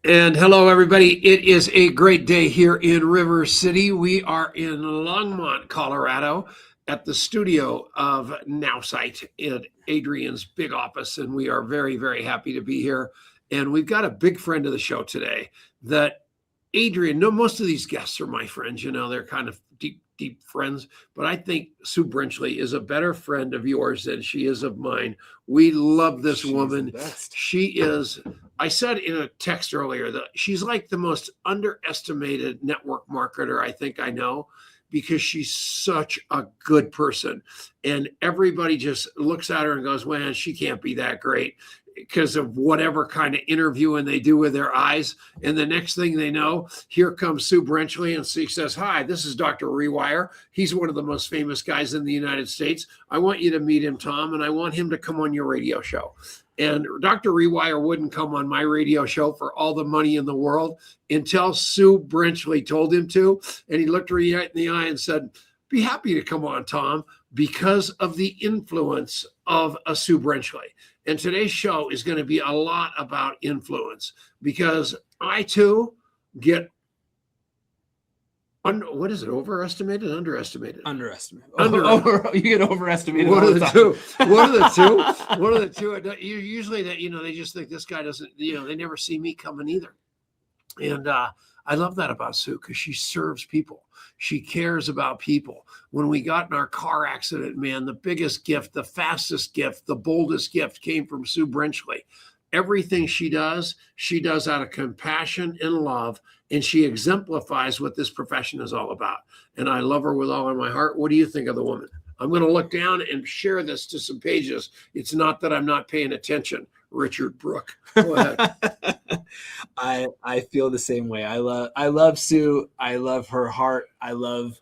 And hello, everybody. It is a great day here in River City. We are in Longmont, Colorado, at the studio of Nowsight in Adrian's big office. And we are very, very happy to be here. And we've got a big friend of the show today that Adrian, no, most of these guests are my friends. They're kind of deep friends. But I think Sue Brenchley is a better friend of yours than she is of mine. We love this woman. She is. I said in a text earlier that she's like the most underestimated network marketer I think I know, because she's such a good person. And everybody just looks at her and goes, man, she can't be that great, because of whatever kind of interviewing they do with their eyes. And the next thing they know, here comes Sue Brenchley, and she says, hi, this is Dr. Rewire. He's one of the most famous guys in the United States. I want you to meet him, Tom, and I want him to come on your radio show. And Dr. Rewire wouldn't come on my radio show for all the money in the world until Sue Brenchley told him to. And he looked her right in the eye and said, be happy to come on, Tom, because of the influence of a Sue Brenchley. And today's show is going to be a lot about influence, because I too get what is it? Overestimated, underestimated? Underestimated. You get overestimated. One of the two. One of the two. Usually that, they just think this guy doesn't, they never see me coming either. And I love that about Sue, because she serves people. She cares about people. When we got in our car accident, man, the biggest gift, the fastest gift, the boldest gift came from Sue Brenchley. Everything she does out of compassion and love, and she exemplifies what this profession is all about. And I love her with all of my heart. What do you think of the woman? I'm going to look down and share this to some pages. It's not that I'm not paying attention. Richard Brooke, go ahead. I feel the same way. I love Sue. I love her heart. I love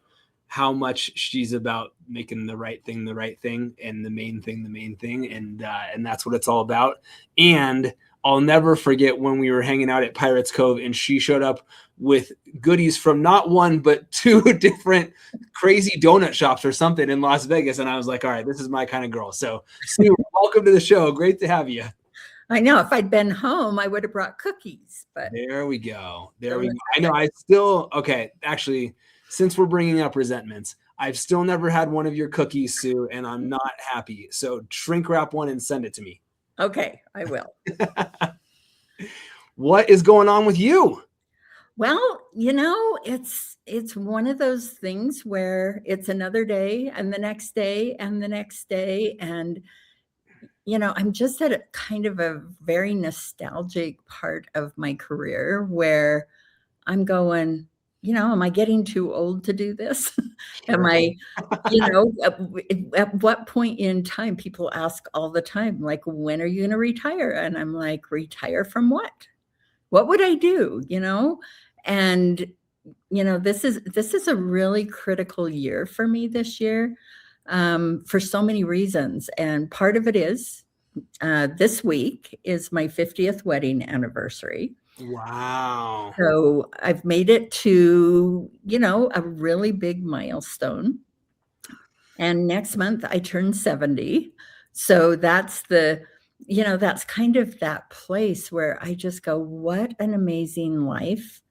how much she's about making the right thing, and the main thing. And that's what it's all about. And I'll never forget when we were hanging out at Pirates Cove and she showed up with goodies from not one, but two different crazy donut shops or something in Las Vegas. And I was like, all right, this is my kind of girl. So Sue, welcome to the show. Great to have you. I know if I'd been home, I would have brought cookies, but there we go. I know actually, since we're bringing up resentments, I've still never had one of your cookies, Sue, and I'm not happy. So shrink wrap one and send it to me. Okay, I will. What is going on with you? Well, it's one of those things where it's another day and the next day and the next day. And, I'm just at a kind of a very nostalgic part of my career where I'm going, am I getting too old to do this? Sure. Am I, at what point in time, people ask all the time, like, when are you going to retire? And I'm like, retire from what? What would I do? And, this is a really critical year for me this year, for so many reasons. And part of it is, this week is my 50th wedding anniversary. Wow. So I've made it to, a really big milestone. And next month I turn 70. So that's that's kind of that place where I just go, what an amazing life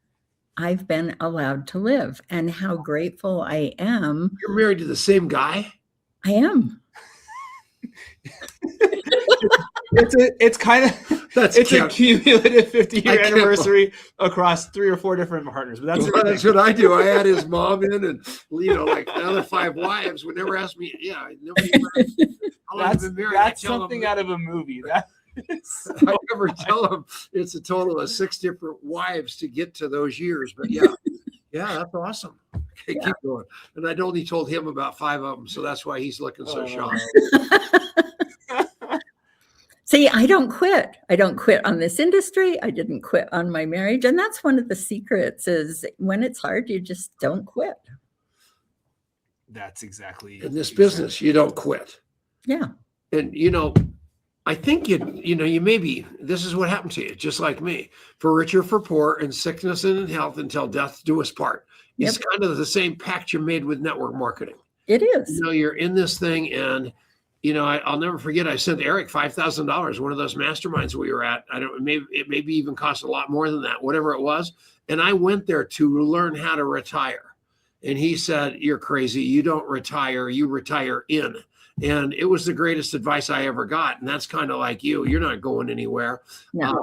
I've been allowed to live, and how grateful I am. You're married to the same guy? I am. It's kind of a cumulative 50-year anniversary across 3 or 4 different partners. But that's what I do. I had his mom in, and like the other 5 wives would never ask me. Yeah, that's something out of a movie. I never tell them it's a total of 6 different wives to get to those years. But yeah, that's awesome. Okay, keep going. And I'd only told him about 5 of them, so that's why he's looking so shocked. See, I don't quit. I don't quit on this industry. I didn't quit on my marriage. And that's one of the secrets, is when it's hard, you just don't quit. That's exactly. In this business, you don't quit. Yeah. And, I think you maybe, this is what happened to you, just like me. For richer, for poor, in sickness and in health, until death do us part. It's kind of the same pact you made with network marketing. It is. You're in this thing, and I'll never forget. I sent Eric $5,000. One of those masterminds we were at. It maybe even cost a lot more than that, whatever it was. And I went there to learn how to retire. And he said, "You're crazy. You don't retire. You retire in." And it was the greatest advice I ever got. And that's kind of like you. You're not going anywhere. No.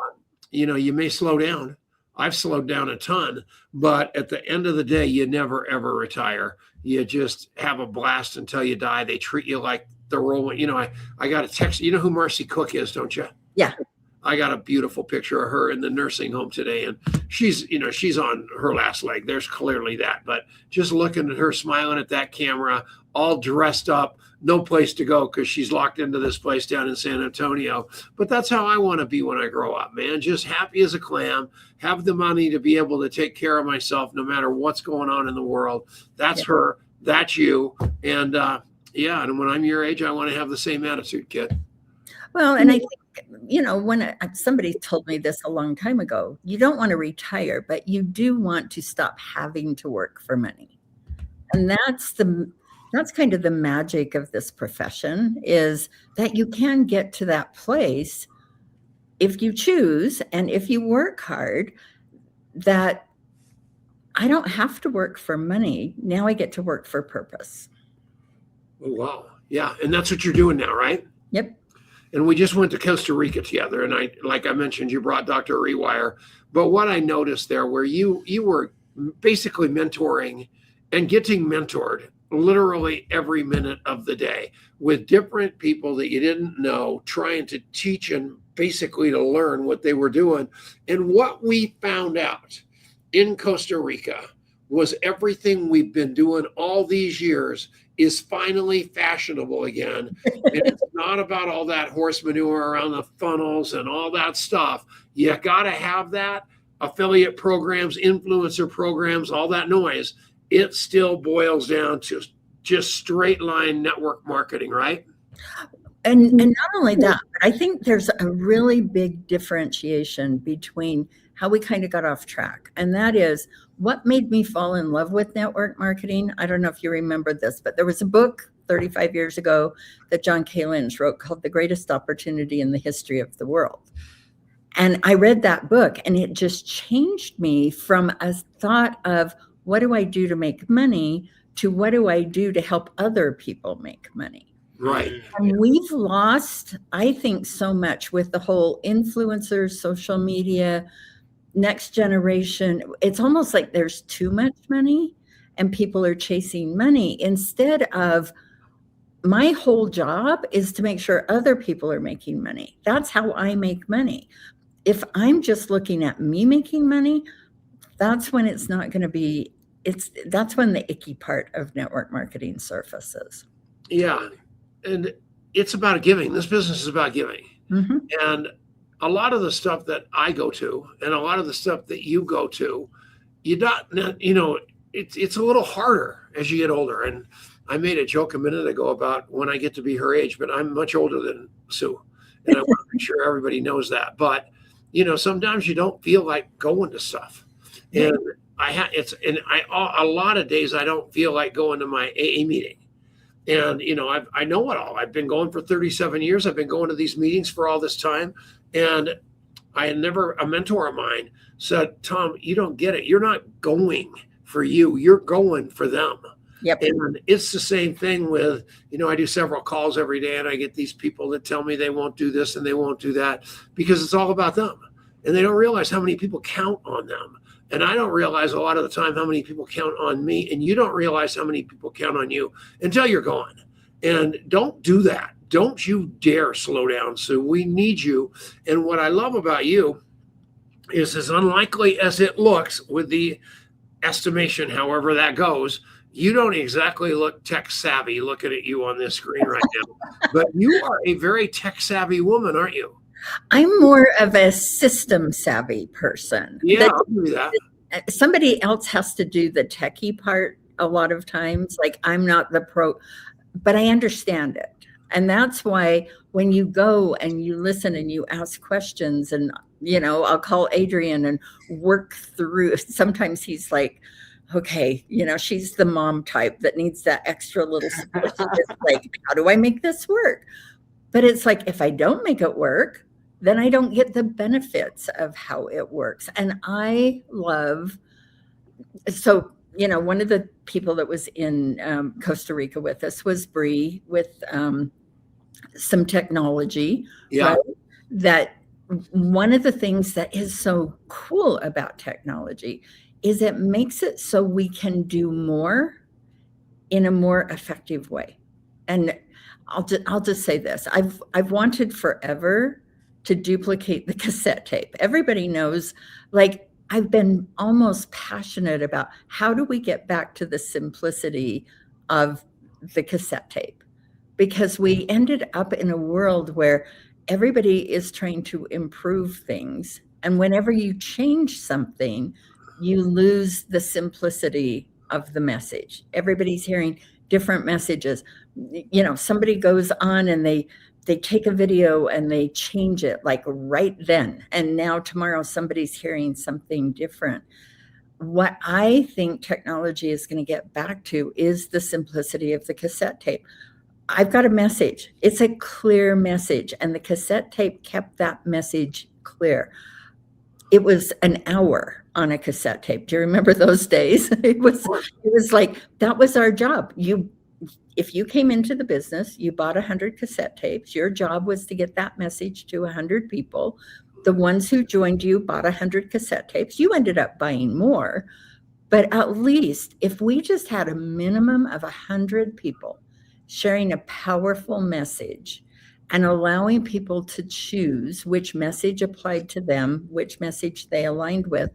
You may slow down. I've slowed down a ton, but at the end of the day, you never, ever retire. You just have a blast until you die. They treat you like the role. I got a text. You know who Marcy Cook is, don't you? Yeah. I got a beautiful picture of her in the nursing home today, and she's on her last leg. There's clearly that, but just looking at her smiling at that camera, all dressed up, no place to go because she's locked into this place down in San Antonio. But that's how I want to be when I grow up, man. Just happy as a clam, have the money to be able to take care of myself no matter what's going on in the world. That's her, that's you. And and when I'm your age, I want to have the same attitude, kid. Well, and I think, when somebody told me this a long time ago, you don't want to retire, but you do want to stop having to work for money. And that's kind of the magic of this profession, is that you can get to that place if you choose and if you work hard, that I don't have to work for money. Now I get to work for purpose. Oh, wow. Yeah. And that's what you're doing now, right? Yep. And we just went to Costa Rica together. And like I mentioned, you brought Dr. Rewire. But what I noticed there, where you were basically mentoring and getting mentored literally every minute of the day with different people that you didn't know, trying to teach and basically to learn what they were doing. And what we found out in Costa Rica was everything we've been doing all these years is finally fashionable again. And it's not about all that horse manure around the funnels and all that stuff. You got to have that. Affiliate programs, influencer programs, all that noise. It still boils down to just straight line network marketing, right? And not only that, but I think there's a really big differentiation between how we kind of got off track. And that is what made me fall in love with network marketing. I don't know if you remember this, but there was a book 35 years ago that John K. Lynch wrote called The Greatest Opportunity in the History of the World. And I read that book and it just changed me from a thought of what do I do to make money to what do I do to help other people make money. Right. And we've lost, I think, so much with the whole influencers, social media, next generation. It's almost like there's too much money and people are chasing money instead of my whole job is to make sure other people are making money. That's how I make money. If I'm just looking at me making money, that's when it's not going to be, that's when the icky part of network marketing surfaces. Yeah. And it's about giving. This business is about giving. Mm-hmm. And a lot of the stuff that I go to and a lot of the stuff that you go to, it's a little harder as you get older. And I made a joke a minute ago about when I get to be her age, but I'm much older than Sue. And I want to make sure everybody knows that. But, sometimes you don't feel like going to stuff. And a lot of days I don't feel like going to my AA meeting. And, I know it all. I've been going for 37 years. I've been going to these meetings for all this time. And a mentor of mine said, Tom, you don't get it. You're not going for you. You're going for them. Yep. And it's the same thing with, I do several calls every day and I get these people that tell me they won't do this and they won't do that because it's all about them. And they don't realize how many people count on them. And I don't realize a lot of the time how many people count on me, and you don't realize how many people count on you until you're gone. And don't do that. Don't you dare slow down. So we need you. And what I love about you is, as unlikely as it looks with the estimation, however that goes, you don't exactly look tech savvy looking at you on this screen right now. But you are a very tech savvy woman, aren't you? I'm more of a system savvy person. Yeah, I'll do that. Somebody else has to do the techie part a lot of times. Like I'm not the pro, but I understand it. And that's why when you go and you listen and you ask questions and, I'll call Adrian and work through, sometimes he's like, okay, she's the mom type that needs that extra little support. It's like, how do I make this work? But it's like, if I don't make it work, then I don't get the benefits of how it works. And I love, so, one of the people that was in Costa Rica with us was Bree with some technology, Yeah. right? That one of the things that is so cool about technology is it makes it so we can do more in a more effective way. And I'll just say this. I've wanted forever to duplicate the cassette tape. Everybody knows, like, I've been almost passionate about how do we get back to the simplicity of the cassette tape? Because we ended up in a world where everybody is trying to improve things. And whenever you change something, you lose the simplicity of the message. Everybody's hearing different messages. Somebody goes on and they take a video and they change it like right then. And now tomorrow somebody's hearing something different. What I think technology is going to get back to is the simplicity of the cassette tape. I've got a message. It's a clear message. And the cassette tape kept that message clear. It was an hour on a cassette tape. Do you remember those days? It was like, that was our job. If you came into the business, you bought 100 cassette tapes. Your job was to get that message to 100 people. The ones who joined you bought 100 cassette tapes. You ended up buying more. But at least if we just had a minimum of 100 people sharing a powerful message and allowing people to choose which message applied to them, which message they aligned with,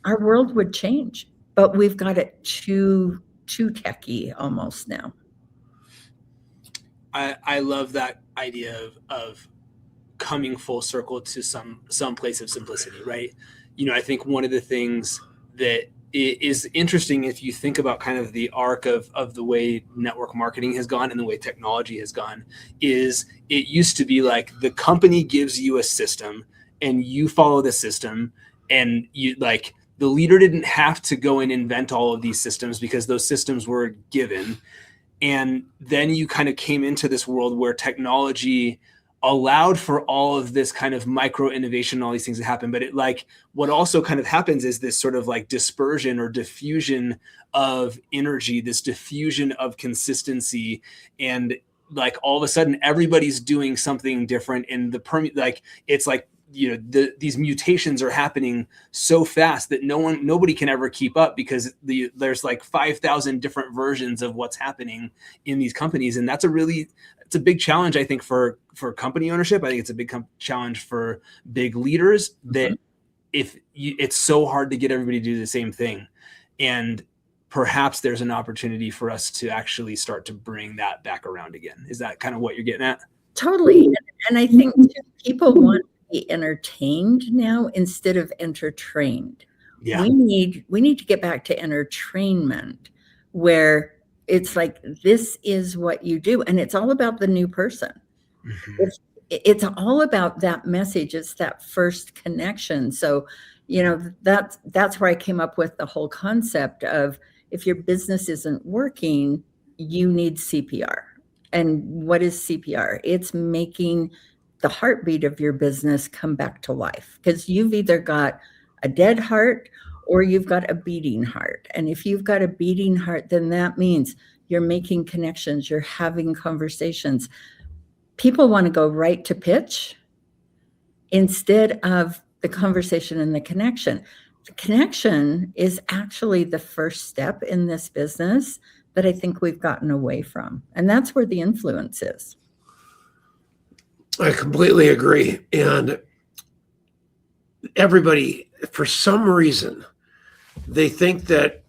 our world would change. But we've got it too techie almost now. I love that idea of coming full circle to some place of simplicity, right? I think one of the things that is interesting, if you think about kind of the arc of the way network marketing has gone and the way technology has gone, is it used to be like the company gives you a system and you follow the system, and you, like, the leader didn't have to go and invent all of these systems because those systems were given. And then you kind of came into this world where technology allowed for all of this kind of micro innovation and all these things to happen. But what also kind of happens is this sort of like dispersion or diffusion of energy, this diffusion of consistency. And like all of a sudden everybody's doing something different, and it's like, these mutations are happening so fast that nobody can ever keep up, because there's like 5,000 different versions of what's happening in these companies. And it's a big challenge, I think, for company ownership. I think it's a big challenge for big leaders, that it's so hard to get everybody to do the same thing. And perhaps there's an opportunity for us to actually start to bring that back around again. Is that kind of what you're getting at? Totally. And I think people want to be entertained now instead of entertained. Yeah. We need to get back to entertainment, where it's like, this is what you do. And it's all about the new person. Mm-hmm. It's all about that message. It's that first connection. So, that's where I came up with the whole concept of, if your business isn't working, you need CPR. And what is CPR? It's making the heartbeat of your business come back to life, because you've either got a dead heart or you've got a beating heart. And if you've got a beating heart, then that means you're making connections, you're having conversations. People want to go right to pitch instead of the conversation and the connection. The connection is actually the first step in this business that I think we've gotten away from. And that's where the influence is. I completely agree. And everybody, for some reason, they think that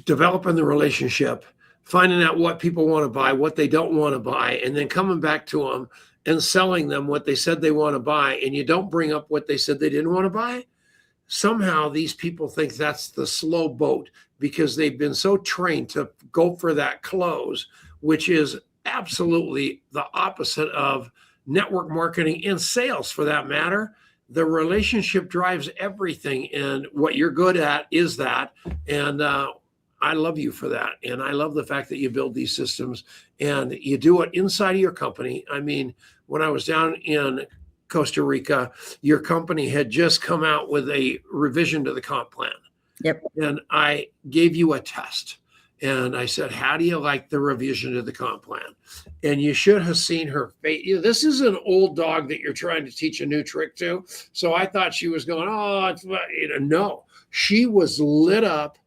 developing the relationship, finding out what people want to buy, what they don't want to buy, and then coming back to them and selling them what they said they want to buy, and you don't bring up what they said they didn't want to buy, somehow these people think that's the slow boat, because they've been so trained to go for that close, which is absolutely the opposite of network marketing and sales, for that matter. the relationship drives everything. And what you're good at is that. And I love you for that. And I love the fact that you build these systems and you do it inside of your company. I mean, when I was down in Costa Rica, your company had just come out with a revision to the comp plan. Yep. And I gave you a test. And I said, how do you like the revision to the comp plan? And you should have seen her face. This is an old dog that you're trying to teach a new trick to. So I thought she was going, oh, it's, no. She was lit up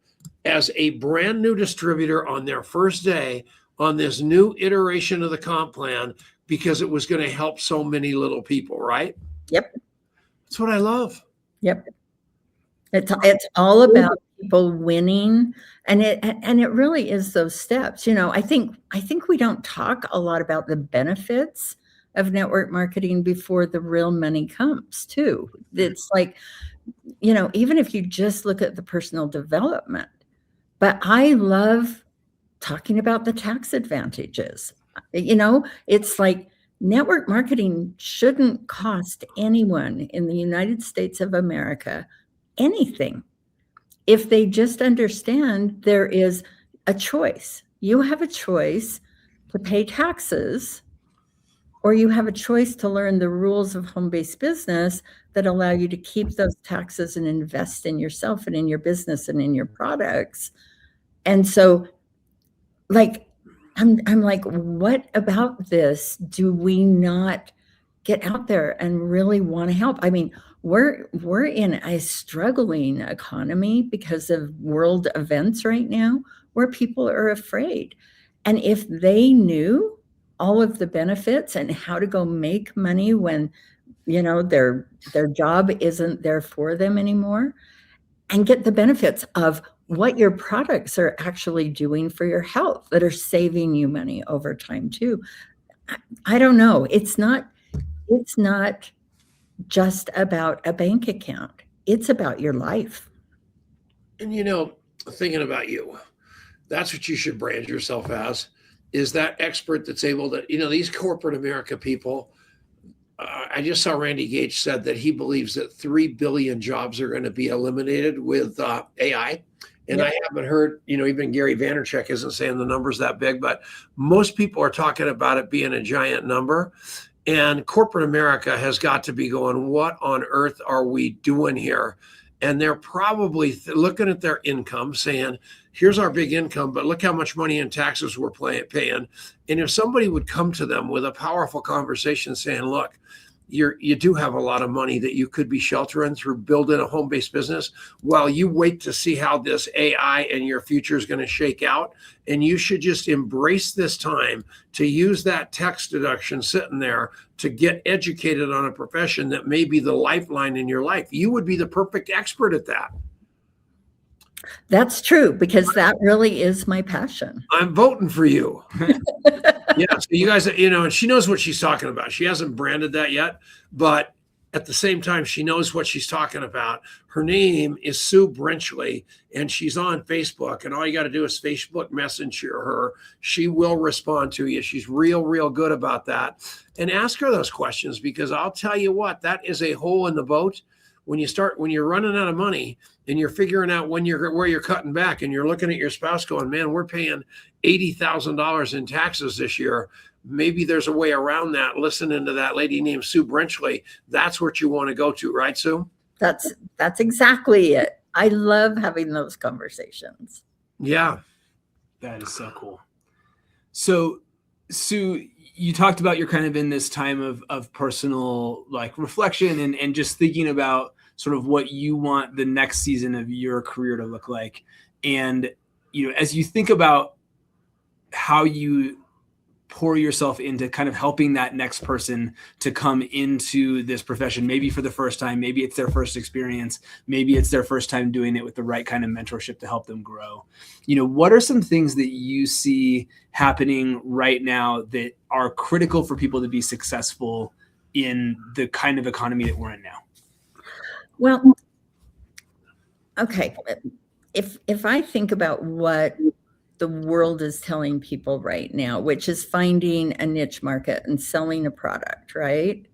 as a brand new distributor on their first day on this new iteration of the comp plan because it was going to help so many little people, right? Yep. That's what I love. Yep. It's all about people winning, and it really is those steps. I think we don't talk a lot about the benefits of network marketing before the real money comes too. It's like, even if you just look at the personal development, but I love talking about the tax advantages. It's like network marketing shouldn't cost anyone in the United States of America anything if they just understand there is a choice. You have a choice to pay taxes, or you have a choice to learn the rules of home-based business that allow you to keep those taxes and invest in yourself and in your business and in your products. And so, like, I'm like, what about this do we not get out there and really want to help? I mean, we're in a struggling economy because of world events right now where people are afraid. And if they knew all of the benefits and how to go make money when, their job isn't there for them anymore, and get the benefits of what your products are actually doing for your health that are saving you money over time too. I don't know. It's not just about a bank account. It's about your life. And thinking about you, that's what you should brand yourself as, is that expert that's able to, these corporate America people. I just saw Randy Gage said that he believes that 3 billion jobs are going to be eliminated with AI. And yep. I haven't heard, even Gary Vaynerchuk isn't saying the number's that big, but most people are talking about it being a giant number. And corporate America has got to be going, what on earth are we doing here? And they're probably looking at their income saying, here's our big income, but look how much money in taxes we're paying. And if somebody would come to them with a powerful conversation saying, look, you do have a lot of money that you could be sheltering through building a home-based business while you wait to see how this AI and your future is going to shake out. And you should just embrace this time to use that tax deduction sitting there to get educated on a profession that may be the lifeline in your life. You would be the perfect expert at that. That's true, because that really is my passion. I'm voting for you. Yeah, so you guys, and she knows what she's talking about. She hasn't branded that yet, but at the same time, she knows what she's talking about. Her name is Sue Brenchley, and she's on Facebook, and all you got to do is Facebook Messenger her. She will respond to you. She's real good about that. And ask her those questions, because I'll tell you what, that is a hole in the boat. When you're running out of money and you're figuring out where you're cutting back, and you're looking at your spouse going, man, we're paying $80,000 in taxes this year. Maybe there's a way around that. Listening to that lady named Sue Brenchley, that's what you want to go to, right, Sue? That's exactly it. I love having those conversations. Yeah. That is so cool. So, Sue, you talked about you're kind of in this time of personal reflection and just thinking about sort of what you want the next season of your career to look like. And, as you think about how you pour yourself into kind of helping that next person to come into this profession, maybe for the first time, maybe it's their first experience, maybe it's their first time doing it with the right kind of mentorship to help them grow. What are some things that you see happening right now that are critical for people to be successful in the kind of economy that we're in now? Well, okay. If I think about what the world is telling people right now, which is finding a niche market and selling a product, right?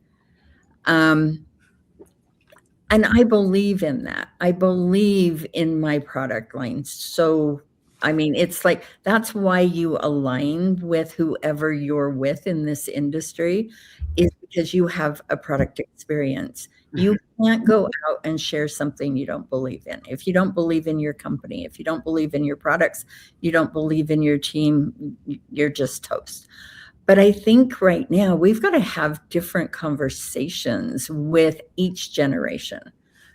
And I believe in that. I believe in my product lines. So, I mean, it's like that's why you align with whoever you're with in this industry, is because you have a product experience. You can't go out and share something you don't believe in. If you don't believe in your company, if you don't believe in your products, you don't believe in your team, you're just toast. But I think right now we've got to have different conversations with each generation.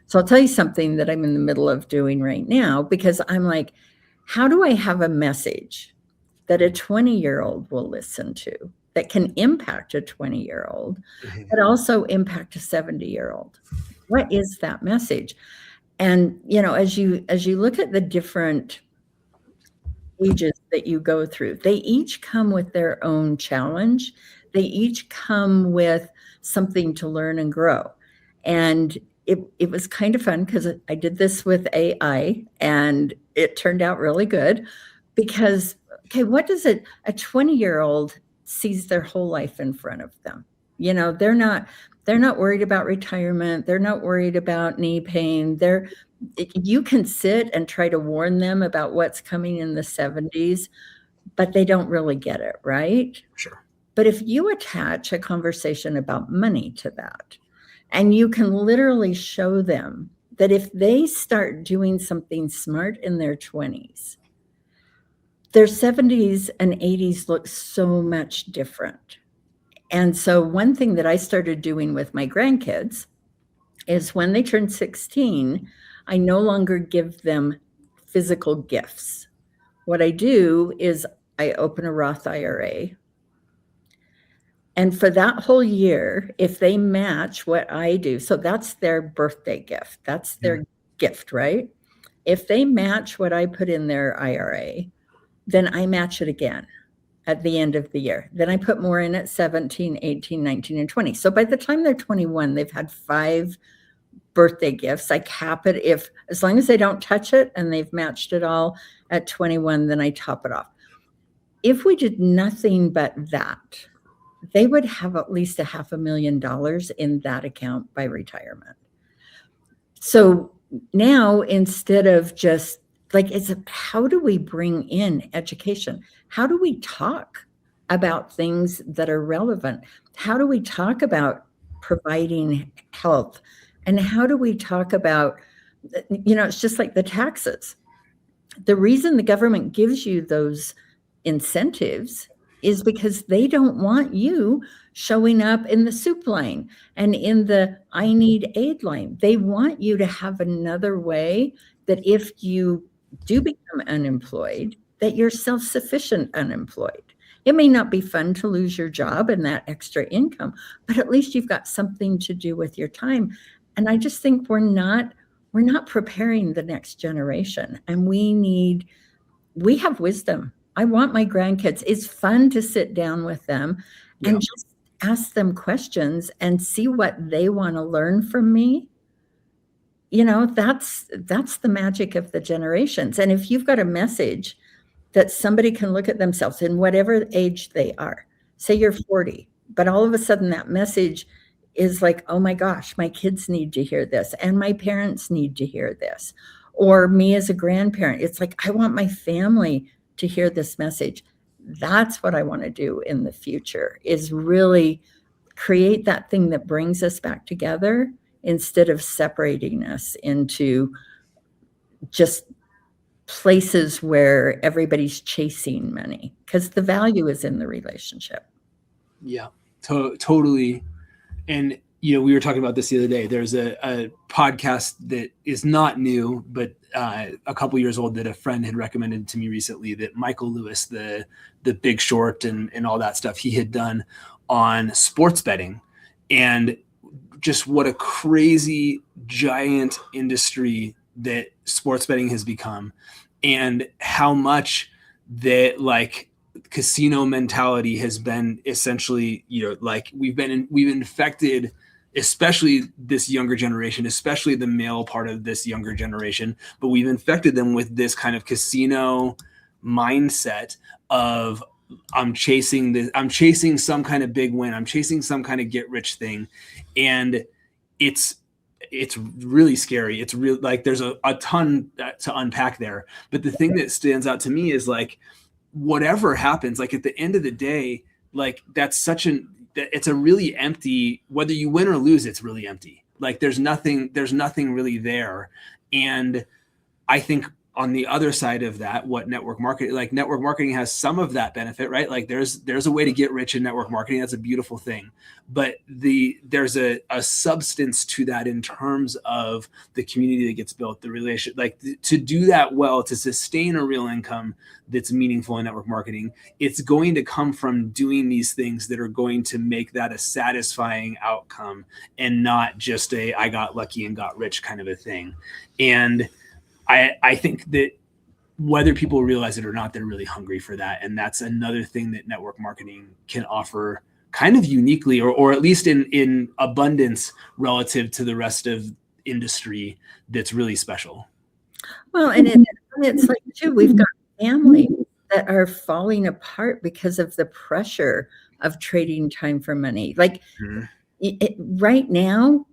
So I'll tell you something that I'm in the middle of doing right now, because I'm like, how do I have a message that a 20-year-old will listen to that can impact a 20-year-old, but also impact a 70-year-old? What is that message? And as you look at the different ages that you go through, they each come with their own challenge. They each come with something to learn and grow. And it was kind of fun because I did this with AI and it turned out really good because, okay, what does a 20-year-old sees their whole life in front of them? They're not worried about retirement. They're not worried about knee pain. You can sit and try to warn them about what's coming in the 70s, but they don't really get it, right? Sure. But if you attach a conversation about money to that, and you can literally show them that if they start doing something smart in their 20s, their 70s and 80s look so much different. And so one thing that I started doing with my grandkids is when they turn 16, I no longer give them physical gifts. What I do is I open a Roth IRA. And for that whole year, if they match what I do, so that's their birthday gift, that's their gift, right? If they match what I put in their IRA, then I match it again at the end of the year. Then I put more in at 17, 18, 19, and 20. So by the time they're 21, they've had 5 birthday gifts. I cap it as long as they don't touch it and they've matched it all at 21, then I top it off. If we did nothing but that, they would have at least $500,000 in that account by retirement. So now, instead of just like, how do we bring in education? How do we talk about things that are relevant? How do we talk about providing health? And how do we talk about, it's just like the taxes. The reason the government gives you those incentives is because they don't want you showing up in the soup line and in the I need aid line. They want you to have another way that if you do become unemployed, that you're self-sufficient unemployed. It may not be fun to lose your job and that extra income, but at least you've got something to do with your time. And I just think we're not preparing the next generation, and we have wisdom. I want my grandkids. It's fun to sit down with them and just ask them questions and see what they want to learn from me. That's the magic of the generations. And if you've got a message that somebody can look at themselves in whatever age they are, say you're 40, but all of a sudden that message is like, oh my gosh, my kids need to hear this and my parents need to hear this. Or me as a grandparent, it's like, I want my family to hear this message. That's what I want to do in the future, is really create that thing that brings us back together instead of separating us into just places where everybody's chasing money, because the value is in the relationship. Yeah, totally. And, we were talking about this the other day. There's a podcast that is not new, but a couple years old, that a friend had recommended to me recently, that Michael Lewis, the Big Short and all that stuff, he had done on sports betting, and just what a crazy giant industry that sports betting has become, and how much that casino mentality has been essentially, we've infected, especially this younger generation, especially the male part of this younger generation, but we've infected them with this kind of casino mindset of, I'm chasing some kind of big win. I'm chasing some kind of get rich thing. And it's it's really scary. It's real, like there's a ton to unpack there. But the thing that stands out to me is like, whatever happens, like at the end of the day, like it's a really empty, whether you win or lose, it's really empty. Like there's nothing really there. And I think on the other side of that, what network marketing has some of that benefit, right? Like there's a way to get rich in network marketing. That's a beautiful thing. But there's a substance to that in terms of the community that gets built, the relation, like to do that well, to sustain a real income that's meaningful in network marketing, it's going to come from doing these things that are going to make that a satisfying outcome and not just I got lucky and got rich kind of a thing. And I think that whether people realize it or not, they're really hungry for that. And that's another thing that network marketing can offer kind of uniquely, or at least in abundance relative to the rest of industry, that's really special. Well, and it's like, too, we've got families that are falling apart because of the pressure of trading time for money. Like right now,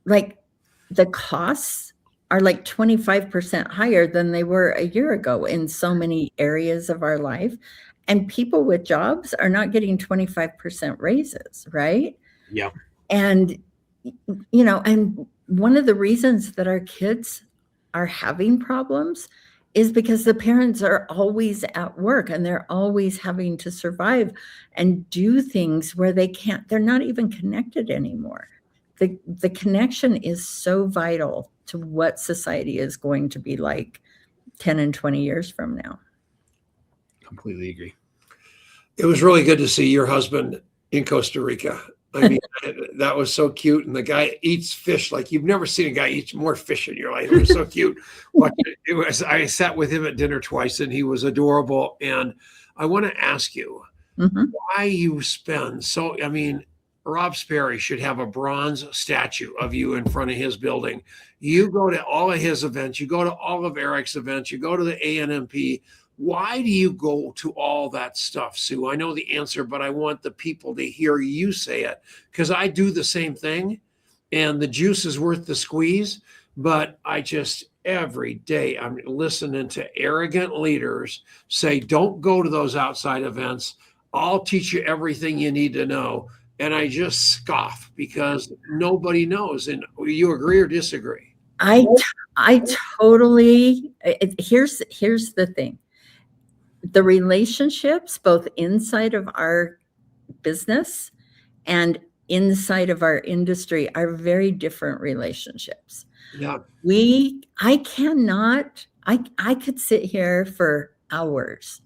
like the costs are like 25% higher than they were a year ago in so many areas of our life. And people with jobs are not getting 25% raises, right? Yeah. And, and one of the reasons that our kids are having problems is because the parents are always at work and they're always having to survive and do things where they're not even connected anymore. The connection is so vital to what society is going to be like 10 and 20 years from now. Completely agree. It was really good to see your husband in Costa Rica. I mean, that was so cute. And the guy eats fish like you've never seen a guy eat more fish in your life. It was so cute. I sat with him at dinner twice and he was adorable. And I want to ask you why you spend so, I mean, Rob Sperry should have a bronze statue of you in front of his building. You go to all of his events. You go to all of Eric's events. You go to the ANMP. Why do you go to all that stuff, Sue? I know the answer, but I want the people to hear you say it because I do the same thing and the juice is worth the squeeze. But I just, every day, I'm listening to arrogant leaders say, don't go to those outside events. I'll teach you everything you need to know. And I just scoff because nobody knows. And you agree or disagree? I totally, here's the thing. The relationships, both inside of our business and inside of our industry, are very different relationships. Yeah. I could sit here for hours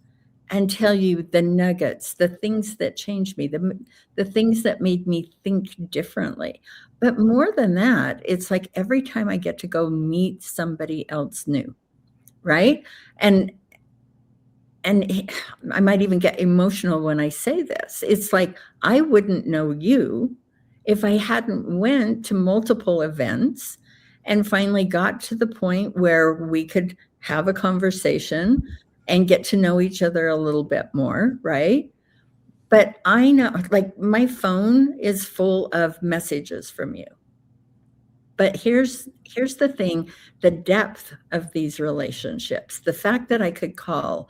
and tell you the nuggets, the things that changed me, the things that made me think differently. But more than that, it's like every time I get to go meet somebody else new, right? And I might even get emotional when I say this. It's like I wouldn't know you if I hadn't went to multiple events and finally got to the point where we could have a conversation and get to know each other a little bit more, right? But I know, like, my phone is full of messages from you. But here's the thing, the depth of these relationships, the fact that I could call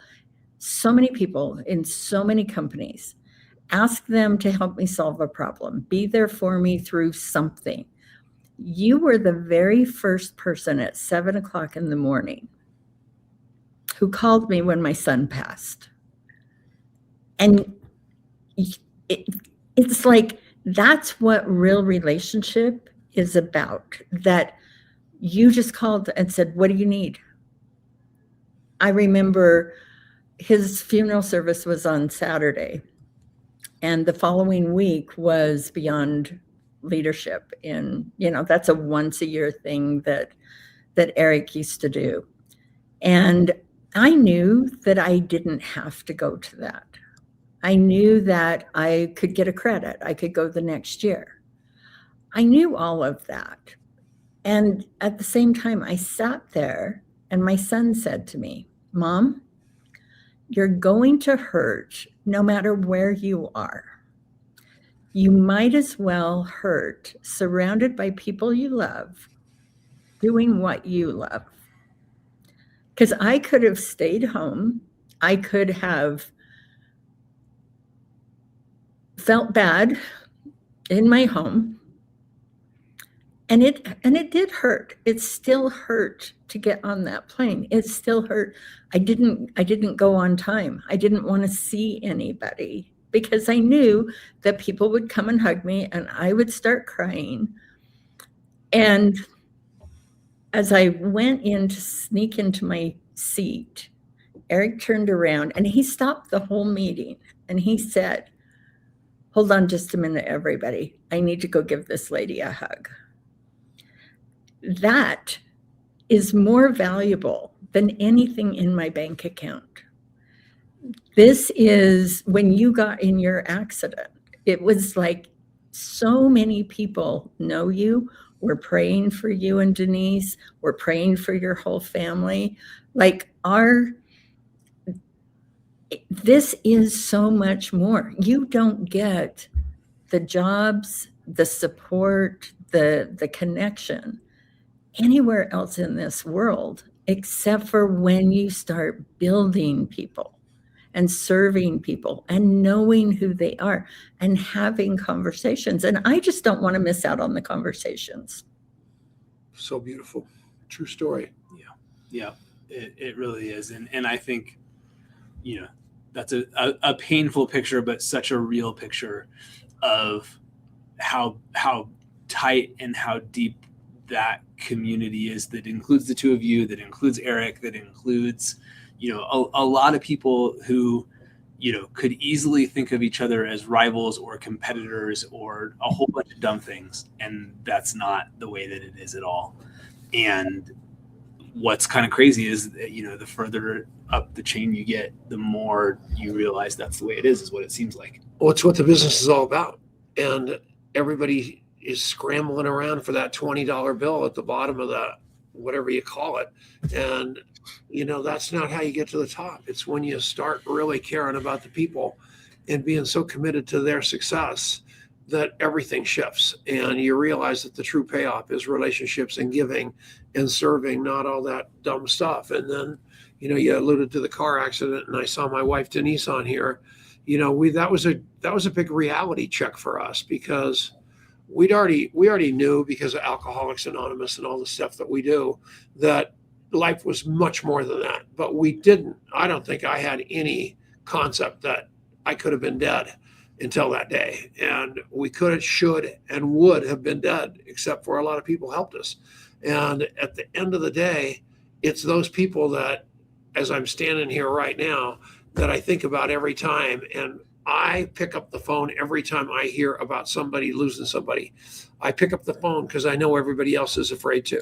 so many people in so many companies, ask them to help me solve a problem, be there for me through something. You were the very first person at 7:00 in the morning who called me when my son passed. And it's like, that's what real relationship is about, that you just called and said, what do you need? I remember his funeral service was on Saturday, and the following week was Beyond Leadership. That's a once a year thing that Eric used to do. And I knew that I didn't have to go to that. I knew that I could get a credit. I could go the next year. I knew all of that. And at the same time, I sat there and my son said to me, Mom, you're going to hurt no matter where you are. You might as well hurt surrounded by people you love doing what you love. Because I could have stayed home. I could have felt bad in my home. And it did hurt. It still hurt to get on that plane. It still hurt. I didn't go on time. I didn't want to see anybody because I knew that people would come and hug me and I would start crying. And as I went in to sneak into my seat, Eric turned around and he stopped the whole meeting and he said, "Hold on just a minute, everybody. I need to go give this lady a hug." That is more valuable than anything in my bank account. This is when you got in your accident. It was like so many people know you. We're praying for you and Denise. We're praying for your whole family. This is so much more. You don't get the jobs, the support, the connection anywhere else in this world, except for when you start building people and serving people and knowing who they are and having conversations. And I just don't want to miss out on the conversations. So beautiful. True story. Yeah, it really is. And I think, that's a painful picture, but such a real picture of how tight and how deep that community is, that includes the two of you, that includes Eric, that includes, a lot of people who, could easily think of each other as rivals or competitors or a whole bunch of dumb things. And that's not the way that it is at all. And what's kind of crazy is that, the further up the chain you get, the more you realize that's the way it is what it seems like. Well, it's what the business is all about. And everybody is scrambling around for that $20 bill at the bottom of the whatever you call it. And, that's not how you get to the top. It's when you start really caring about the people and being so committed to their success that everything shifts. And you realize that the true payoff is relationships and giving and serving, not all that dumb stuff. And then, you alluded to the car accident, and I saw my wife Denise on here. That was a big reality check for us, because we already knew, because of Alcoholics Anonymous and all the stuff that we do, that life was much more than that. But I don't think I had any concept that I could have been dead until that day. And we could, should, and would have been dead, except for a lot of people helped us. And at the end of the day, it's those people that, as I'm standing here right now, that I think about every time. And I pick up the phone every time I hear about somebody losing somebody. I pick up the phone because I know everybody else is afraid to.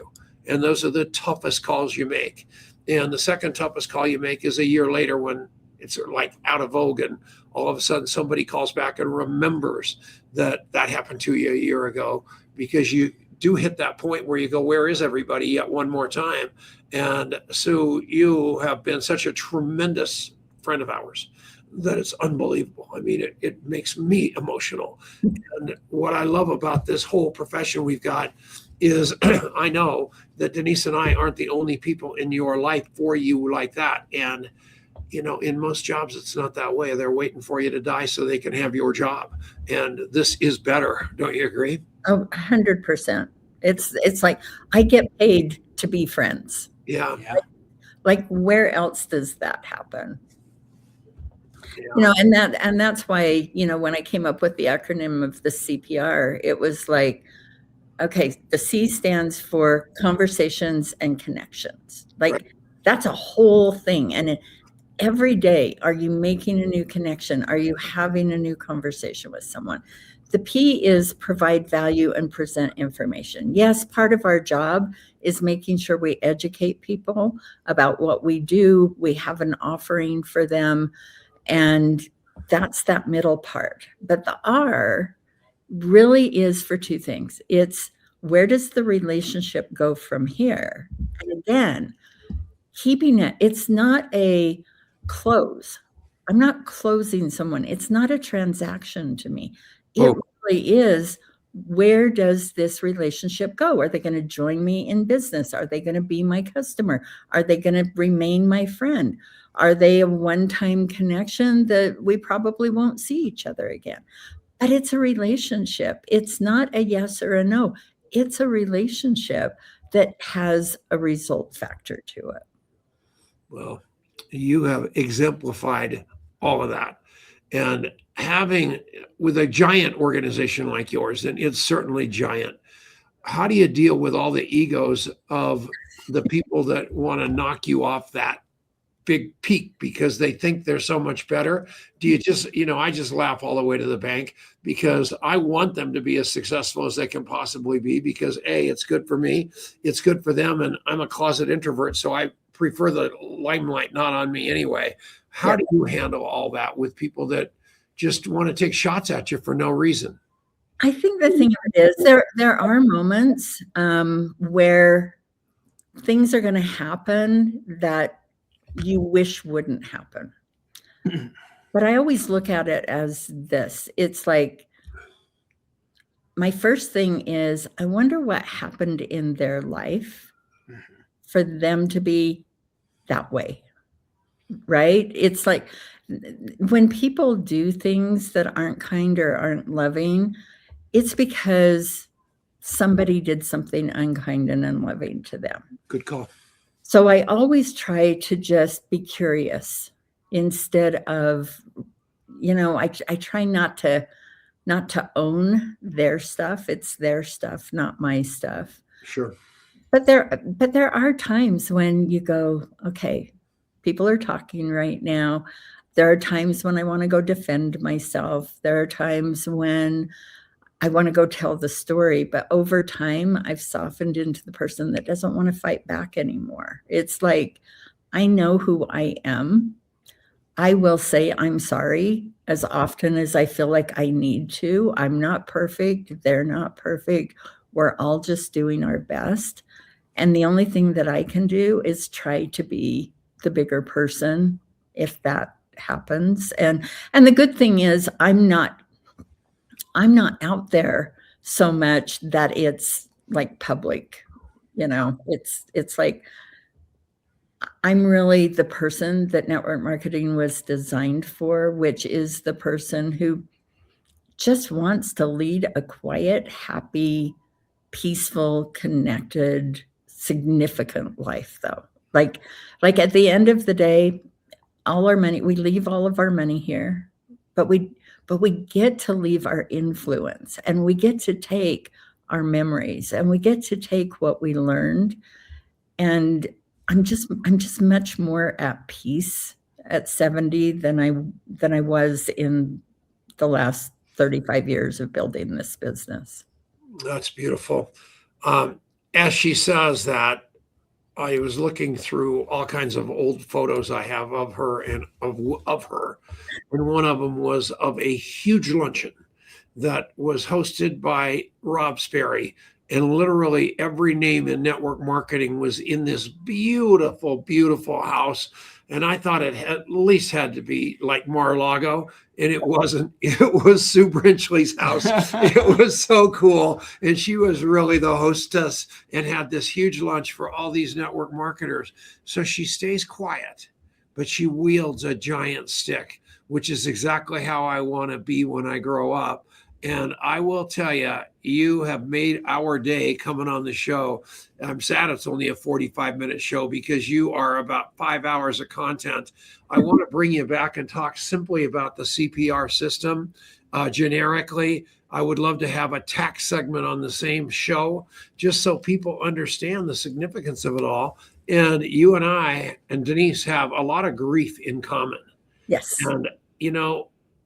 And those are the toughest calls you make. And the second toughest call you make is a year later, when it's like out of vogue, and all of a sudden somebody calls back and remembers that happened to you a year ago, because you do hit that point where you go, where is everybody yet one more time? And Sue, you have been such a tremendous friend of ours that it's unbelievable. I mean, it makes me emotional. And what I love about this whole profession we've got is I know that Denise and I aren't the only people in your life for you like that. And, in most jobs, it's not that way. They're waiting for you to die so they can have your job. And this is better. Don't you agree? Oh, 100%. It's like I get paid to be friends. Yeah. Like where else does that happen? Yeah. And that's why, when I came up with the acronym of the CPR, it was like, okay, the C stands for conversations and connections. Like Right. That's a whole thing. And every day, are you making a new connection? Are you having a new conversation with someone? The P is provide value and present information. Yes, part of our job is making sure we educate people about what we do. We have an offering for them. And that's that middle part. But the R really is for two things. It's where does the relationship go from here? And again, keeping it, it's not a close. I'm not closing someone. It's not a transaction to me. It really is, where does this relationship go? Are they going to join me in business? Are they going to be my customer? Are they going to remain my friend? Are they a one-time connection that we probably won't see each other again? But it's a relationship. It's not a yes or a no. It's a relationship that has a result factor to it. Well, you have exemplified all of that. And having with a giant organization like yours, and it's certainly giant, how do you deal with all the egos of the people that want to knock you off that big peak because they think they're so much better? Do you just, I just laugh all the way to the bank because I want them to be as successful as they can possibly be because A, it's good for me, it's good for them, and I'm a closet introvert, so I prefer the limelight not on me anyway. How do you handle all that with people that just want to take shots at you for no reason? I think the thing of it is there are moments where things are going to happen that you wish wouldn't happen. But I always look at it as this. It's like, my first thing is, I wonder what happened in their life for them to be that way, right? It's like when people do things that aren't kind or aren't loving, it's because somebody did something unkind and unloving to them. Good call. So I always try to just be curious instead of, I try not to own their stuff. It's their stuff, not my stuff. Sure. But there are times when you go, okay, people are talking right now. There are times when I want to go defend myself. There are times when I want to go tell the story, but over time, I've softened into the person that doesn't want to fight back anymore. It's like, I know who I am. I will say I'm sorry as often as I feel like I need to. I'm not perfect. They're not perfect. We're all just doing our best. And the only thing that I can do is try to be the bigger person if that happens. And the good thing is I'm not out there so much that it's like public, it's like, I'm really the person that network marketing was designed for, which is the person who just wants to lead a quiet, happy, peaceful, connected, significant life, though. Like at the end of the day, all our money, we leave all of our money here, but we get to leave our influence, and we get to take our memories, and we get to take what we learned. And I'm just much more at peace at 70 than I was in the last 35 years of building this business. That's beautiful. As she says that, I was looking through all kinds of old photos I have of her and of her, and one of them was of a huge luncheon that was hosted by Rob Sperry, and literally every name in network marketing was in this beautiful, beautiful house. And I thought it at least had to be like Mar-a-Lago, and it wasn't. It was Sue Brenchley's house. It was so cool. And she was really the hostess and had this huge lunch for all these network marketers. So she stays quiet, but she wields a giant stick, which is exactly how I want to be when I grow up. And I will tell you, you have made our day coming on the show. I'm sad it's only a 45-minute show because you are about 5 hours of content. I want to bring you back and talk simply about the CPR system generically. I would love to have a tax segment on the same show just so people understand the significance of it all. And you and I and Denise have a lot of grief in common. Yes. And,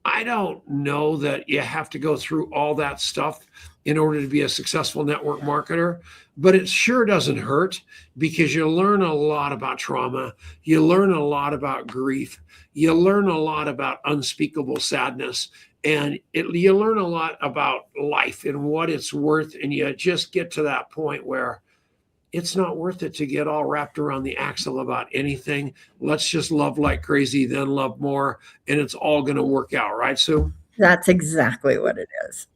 I don't know that you have to go through all that stuff in order to be a successful network marketer, but it sure doesn't hurt because you learn a lot about trauma. You learn a lot about grief. You learn a lot about unspeakable sadness, and you learn a lot about life and what it's worth. And you just get to that point where it's not worth it to get all wrapped around the axle about anything. Let's just love like crazy, then love more, and it's all going to work out, right, Sue? That's exactly what it is.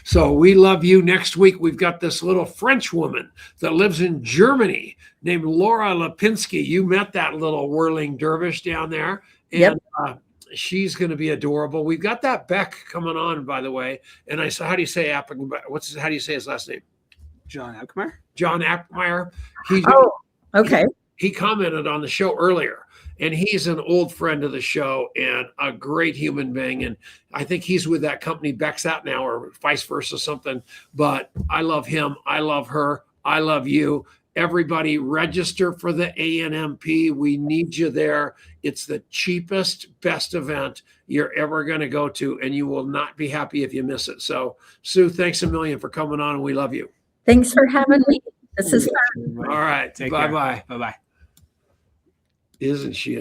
So we love you. Next week, we've got this little French woman that lives in Germany named Laura Lipinski. You met that little whirling dervish down there. Yep. And she's going to be adorable. We've got that Beck coming on, by the way. And I saw, how do you say how do you say his last name? John Appmeyer. John Appmeyer. Okay. He commented on the show earlier, and he's an old friend of the show and a great human being. And I think he's with that company Beck's out now, or vice versa, something. But I love him. I love her. I love you. Everybody register for the ANMP. We need you there. It's the cheapest, best event you're ever going to go to, and you will not be happy if you miss it. So, Sue, thanks a million for coming on, and we love you. Thanks for having me. This is fun. All right. Take Bye-bye. care. Bye-bye. Isn't she a